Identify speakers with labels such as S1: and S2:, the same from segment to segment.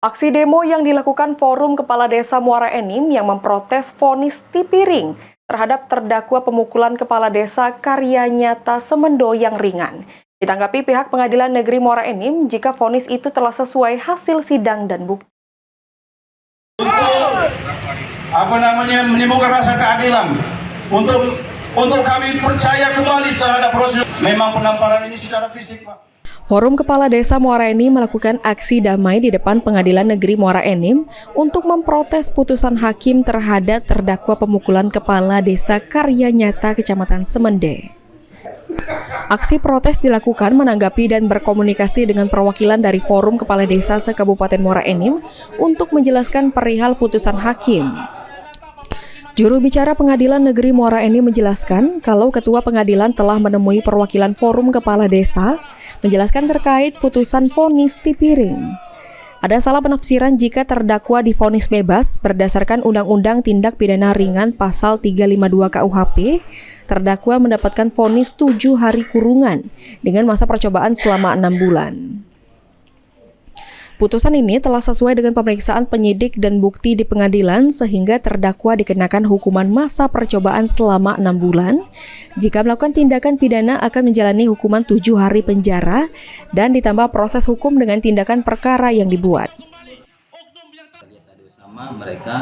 S1: Aksi demo yang dilakukan Forum Kepala Desa Muara Enim yang memprotes vonis Tipiring terhadap terdakwa pemukulan kepala desa Karya Nyata Semendo yang ringan. Ditanggapi pihak Pengadilan Negeri Muara Enim jika vonis itu telah sesuai hasil sidang dan bukti.
S2: Untuk menimbulkan rasa keadilan, untuk kami percaya kembali terhadap proses. Memang penamparan ini secara fisik, Pak.
S1: Forum Kepala Desa Muara Enim melakukan aksi damai di depan Pengadilan Negeri Muara Enim untuk memprotes putusan hakim terhadap terdakwa pemukulan kepala desa Karya Nyata Kecamatan Semende. Aksi protes dilakukan menanggapi dan berkomunikasi dengan perwakilan dari Forum Kepala Desa se-Kabupaten Muara Enim untuk menjelaskan perihal putusan hakim. Juru bicara Pengadilan Negeri Muara Enim menjelaskan kalau Ketua Pengadilan telah menemui perwakilan Forum Kepala Desa menjelaskan terkait putusan vonis Tipiring. Ada salah penafsiran jika terdakwa divonis bebas berdasarkan Undang-Undang Tindak Pidana Ringan Pasal 352 KUHP, terdakwa mendapatkan vonis 7 hari kurungan dengan masa percobaan selama 6 bulan. Putusan ini telah sesuai dengan pemeriksaan penyidik dan bukti di pengadilan sehingga terdakwa dikenakan hukuman masa percobaan selama 6 bulan. Jika melakukan tindakan pidana akan menjalani hukuman 7 hari penjara dan ditambah proses hukum dengan tindakan perkara yang dibuat.
S3: Mereka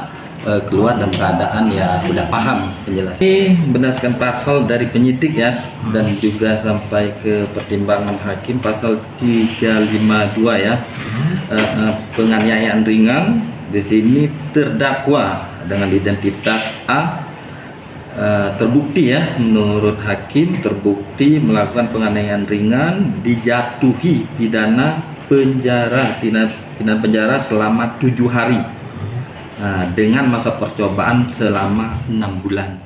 S3: keluar dalam keadaan ya udah paham penjelasan. Ini berdasarkan pasal dari penyidik ya dan juga sampai ke pertimbangan hakim pasal 352 ya. Penganiayaan ringan di sini terdakwa dengan identitas A terbukti ya menurut hakim terbukti melakukan penganiayaan ringan dijatuhi pidana penjara selama 7 hari. Dengan masa percobaan selama 6 bulan.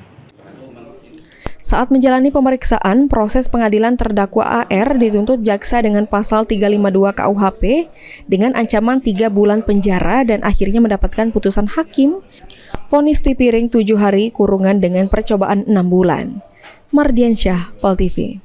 S1: Saat menjalani pemeriksaan, proses pengadilan terdakwa AR dituntut jaksa dengan pasal 352 KUHP dengan ancaman 3 bulan penjara dan akhirnya mendapatkan putusan hakim vonis Tipiring 7 hari kurungan dengan percobaan 6 bulan. Mardiansyah, Pol TV.